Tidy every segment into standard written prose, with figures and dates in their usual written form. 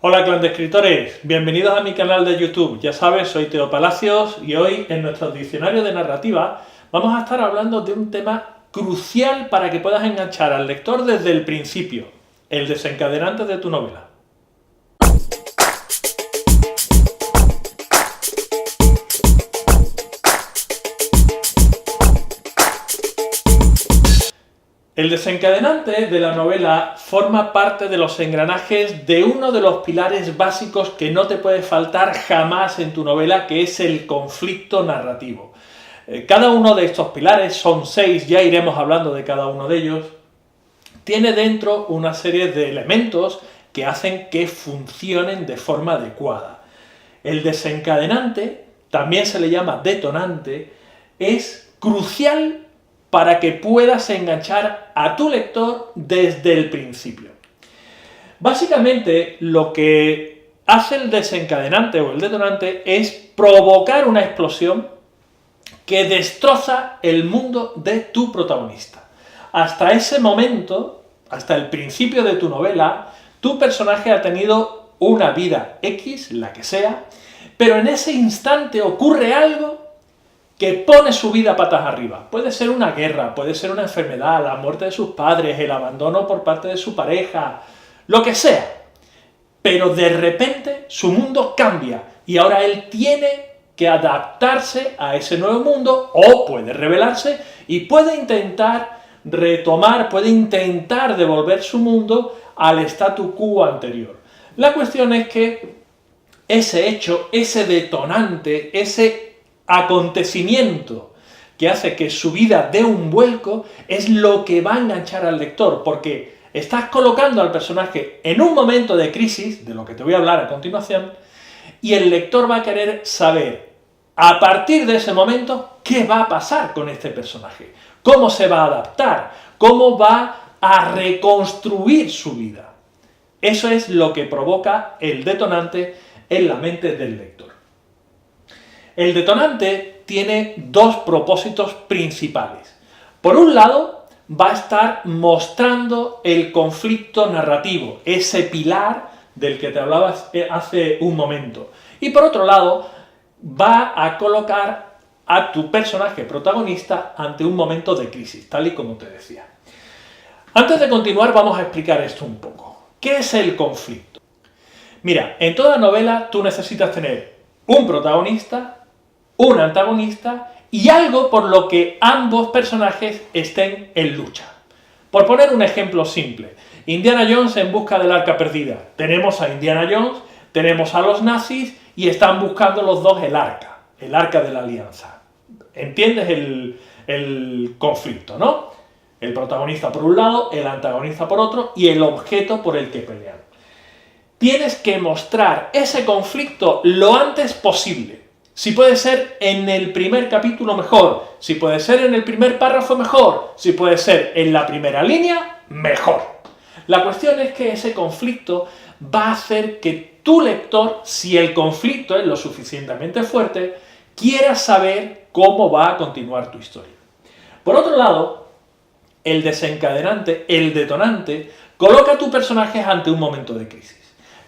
Hola clan de escritores, bienvenidos a mi canal de YouTube. Ya sabes, soy Teo Palacios y hoy en nuestro diccionario de narrativa vamos a estar hablando de un tema crucial para que puedas enganchar al lector desde el principio, el desencadenante de tu novela. El desencadenante de la novela forma parte de los engranajes de uno de los pilares básicos que no te puede faltar jamás en tu novela, que es el conflicto narrativo. Cada uno de estos pilares, son 6, ya iremos hablando de cada uno de ellos, tiene dentro una serie de elementos que hacen que funcionen de forma adecuada. El desencadenante, también se le llama detonante, es crucial para que puedas enganchar a tu lector desde el principio. Básicamente, lo que hace el desencadenante o el detonante es provocar una explosión que destroza el mundo de tu protagonista. Hasta ese momento, hasta el principio de tu novela, tu personaje ha tenido una vida X, la que sea, pero en ese instante ocurre algo que pone su vida patas arriba. Puede ser una guerra, puede ser una enfermedad, la muerte de sus padres, el abandono por parte de su pareja, lo que sea. Pero de repente su mundo cambia y ahora él tiene que adaptarse a ese nuevo mundo o puede rebelarse y puede intentar retomar, puede intentar devolver su mundo al statu quo anterior. La cuestión es que ese hecho, ese detonante, ese acontecimiento que hace que su vida dé un vuelco es lo que va a enganchar al lector, porque estás colocando al personaje en un momento de crisis, de lo que te voy a hablar a continuación, y el lector va a querer saber, a partir de ese momento, qué va a pasar con este personaje, cómo se va a adaptar, cómo va a reconstruir su vida. Eso es lo que provoca el detonante en la mente del lector. El detonante tiene dos propósitos principales. Por un lado, va a estar mostrando el conflicto narrativo, ese pilar del que te hablaba hace un momento. Y por otro lado, va a colocar a tu personaje protagonista ante un momento de crisis, tal y como te decía. Antes de continuar, vamos a explicar esto un poco. ¿Qué es el conflicto? Mira, en toda novela tú necesitas tener un protagonista, un antagonista y algo por lo que ambos personajes estén en lucha. Por poner un ejemplo simple, Indiana Jones en busca del arca perdida. Tenemos a Indiana Jones, tenemos a los nazis y están buscando los dos el arca de la alianza. ¿Entiendes el conflicto, no? El protagonista por un lado, el antagonista por otro y el objeto por el que pelean. Tienes que mostrar ese conflicto lo antes posible. Si puede ser en el primer capítulo, mejor. Si puede ser en el primer párrafo, mejor. Si puede ser en la primera línea, mejor. La cuestión es que ese conflicto va a hacer que tu lector, si el conflicto es lo suficientemente fuerte, quiera saber cómo va a continuar tu historia. Por otro lado, el desencadenante, el detonante, coloca a tu personaje ante un momento de crisis.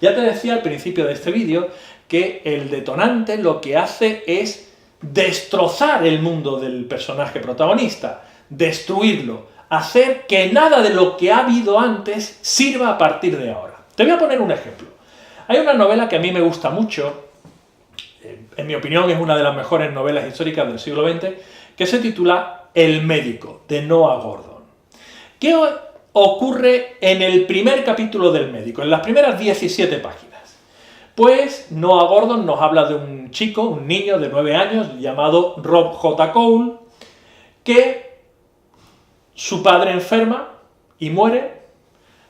Ya te decía al principio de este vídeo que el detonante lo que hace es destrozar el mundo del personaje protagonista, destruirlo, hacer que nada de lo que ha habido antes sirva a partir de ahora. Te voy a poner un ejemplo. Hay una novela que a mí me gusta mucho, en mi opinión es una de las mejores novelas históricas del siglo XX, que se titula El médico, de Noah Gordon. ¿Qué ocurre en el primer capítulo del médico, en las primeras 17 páginas? Pues Noah Gordon nos habla de un chico, un niño de 9 años, llamado Rob J. Cole, que su padre enferma y muere,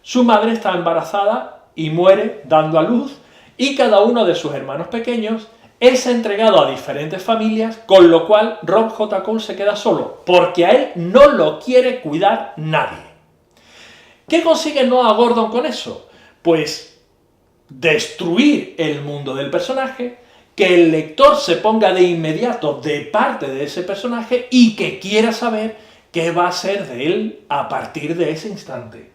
su madre está embarazada y muere dando a luz, y cada uno de sus hermanos pequeños es entregado a diferentes familias, con lo cual Rob J. Cole se queda solo, porque a él no lo quiere cuidar nadie. ¿Qué consigue Noah Gordon con eso? Pues destruir el mundo del personaje, que el lector se ponga de inmediato de parte de ese personaje y que quiera saber qué va a ser de él a partir de ese instante.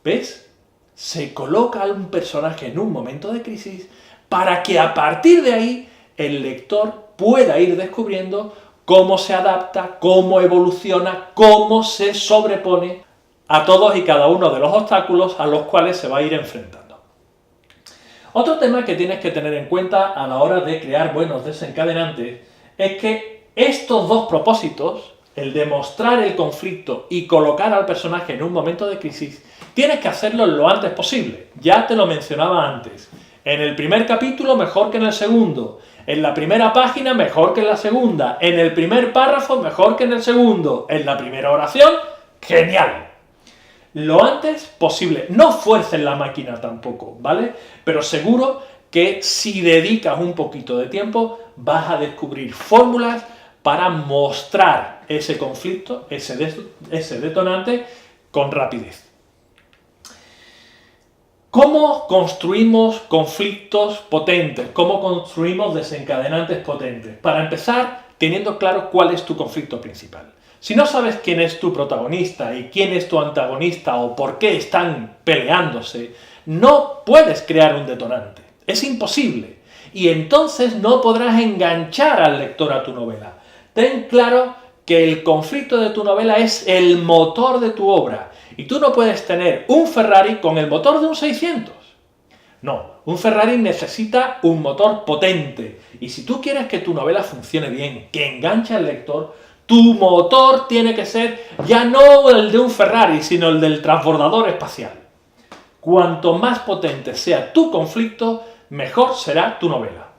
¿Ves? se coloca a un personaje en un momento de crisis para que a partir de ahí el lector pueda ir descubriendo cómo se adapta, cómo evoluciona, cómo se sobrepone a todos y cada uno de los obstáculos a los cuales se va a ir enfrentando. Otro tema que tienes que tener en cuenta a la hora de crear buenos desencadenantes es que estos dos propósitos, el de mostrar el conflicto y colocar al personaje en un momento de crisis, tienes que hacerlo lo antes posible. Ya te lo mencionaba antes. En el primer capítulo mejor que en el segundo. En la primera página mejor que en la segunda. En el primer párrafo mejor que en el segundo. En la primera oración, genial. Lo antes posible. No fuerces la máquina tampoco, ¿vale? Pero seguro que si dedicas un poquito de tiempo vas a descubrir fórmulas para mostrar ese conflicto, ese detonante, con rapidez. ¿Cómo construimos conflictos potentes? ¿Cómo construimos desencadenantes potentes? Para empezar, teniendo claro cuál es tu conflicto principal. Si no sabes quién es tu protagonista y quién es tu antagonista o por qué están peleándose, no puedes crear un detonante. Es imposible. Y entonces no podrás enganchar al lector a tu novela. Ten claro que el conflicto de tu novela es el motor de tu obra. Y tú no puedes tener un Ferrari con el motor de un 600. No, un Ferrari necesita un motor potente. Y si tú quieres que tu novela funcione bien, que enganche al lector, tu motor tiene que ser ya no el de un Ferrari, sino el del transbordador espacial. Cuanto más potente sea tu conflicto, mejor será tu novela.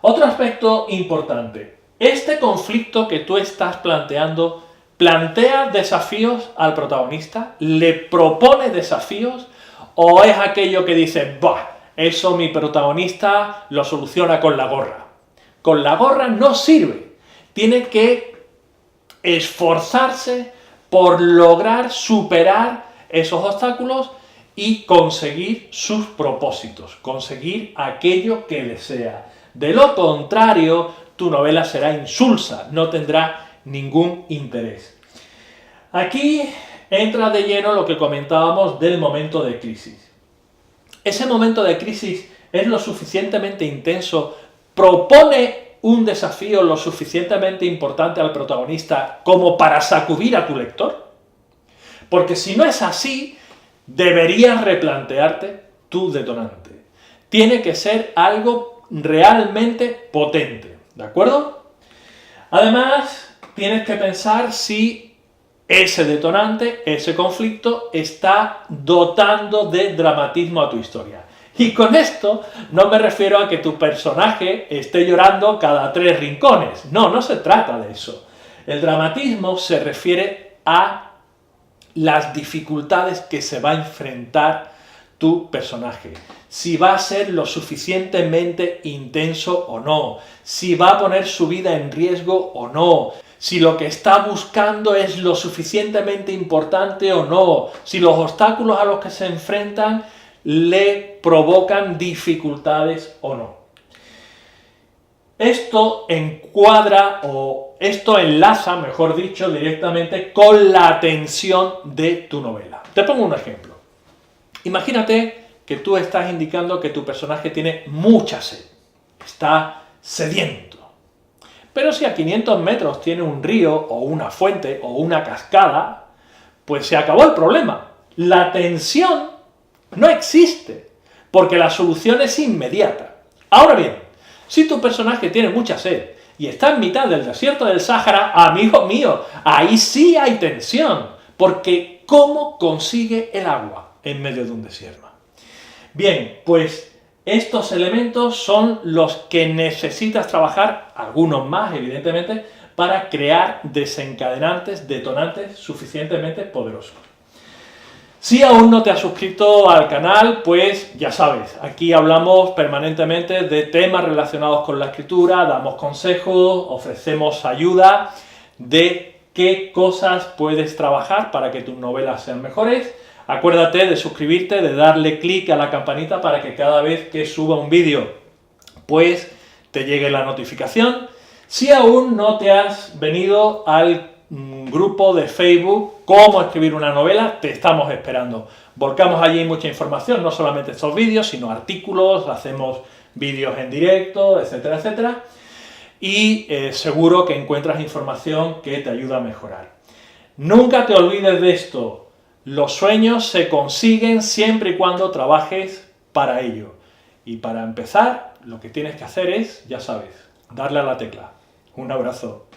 Otro aspecto importante. Este conflicto que tú estás planteando ¿plantea desafíos al protagonista? ¿Le propone desafíos? ¿O es aquello que dice, bah, eso mi protagonista lo soluciona con la gorra? Con la gorra no sirve. Tiene que esforzarse por lograr superar esos obstáculos y conseguir sus propósitos, conseguir aquello que desea. De lo contrario, tu novela será insulsa, no tendrá ningún interés. Aquí entra de lleno lo que comentábamos del momento de crisis. Ese momento de crisis es lo suficientemente intenso, propone un desafío lo suficientemente importante al protagonista como para sacudir a tu lector. Porque si no es así, deberías replantearte tu detonante. Tiene que ser algo realmente potente, ¿de acuerdo? Además, tienes que pensar si ese detonante, ese conflicto, está dotando de dramatismo a tu historia. Y con esto no me refiero a que tu personaje esté llorando cada 3 rincones. No, no se trata de eso. El dramatismo se refiere a las dificultades que se va a enfrentar tu personaje. Si va a ser lo suficientemente intenso o no. Si va a poner su vida en riesgo o no. Si lo que está buscando es lo suficientemente importante o no. Si los obstáculos a los que se enfrentan le provocan dificultades o no. Esto encuadra o esto enlaza, mejor dicho, directamente con la tensión de tu novela. Te pongo un ejemplo. Imagínate que tú estás indicando que tu personaje tiene mucha sed, está sediento. Pero si a 500 metros tiene un río o una fuente o una cascada, pues se acabó el problema. La tensión no existe, porque la solución es inmediata. Ahora bien, si tu personaje tiene mucha sed y está en mitad del desierto del Sáhara, amigo mío, ahí sí hay tensión, porque ¿cómo consigue el agua en medio de un desierto? Bien, pues estos elementos son los que necesitas trabajar, algunos más evidentemente, para crear desencadenantes, detonantes suficientemente poderosos. Si aún no te has suscrito al canal, pues ya sabes, aquí hablamos permanentemente de temas relacionados con la escritura, damos consejos, ofrecemos ayuda de qué cosas puedes trabajar para que tus novelas sean mejores. Acuérdate de suscribirte, de darle clic a la campanita para que cada vez que suba un vídeo, pues te llegue la notificación. Si aún no te has venido al grupo de Facebook Cómo escribir una novela, te estamos esperando. Volcamos allí mucha información, no solamente estos vídeos, sino artículos, hacemos vídeos en directo, etcétera, etcétera. Y seguro que encuentras información que te ayuda a mejorar. Nunca te olvides de esto. Los sueños se consiguen siempre y cuando trabajes para ello. Y para empezar, lo que tienes que hacer es, ya sabes, darle a la tecla. Un abrazo.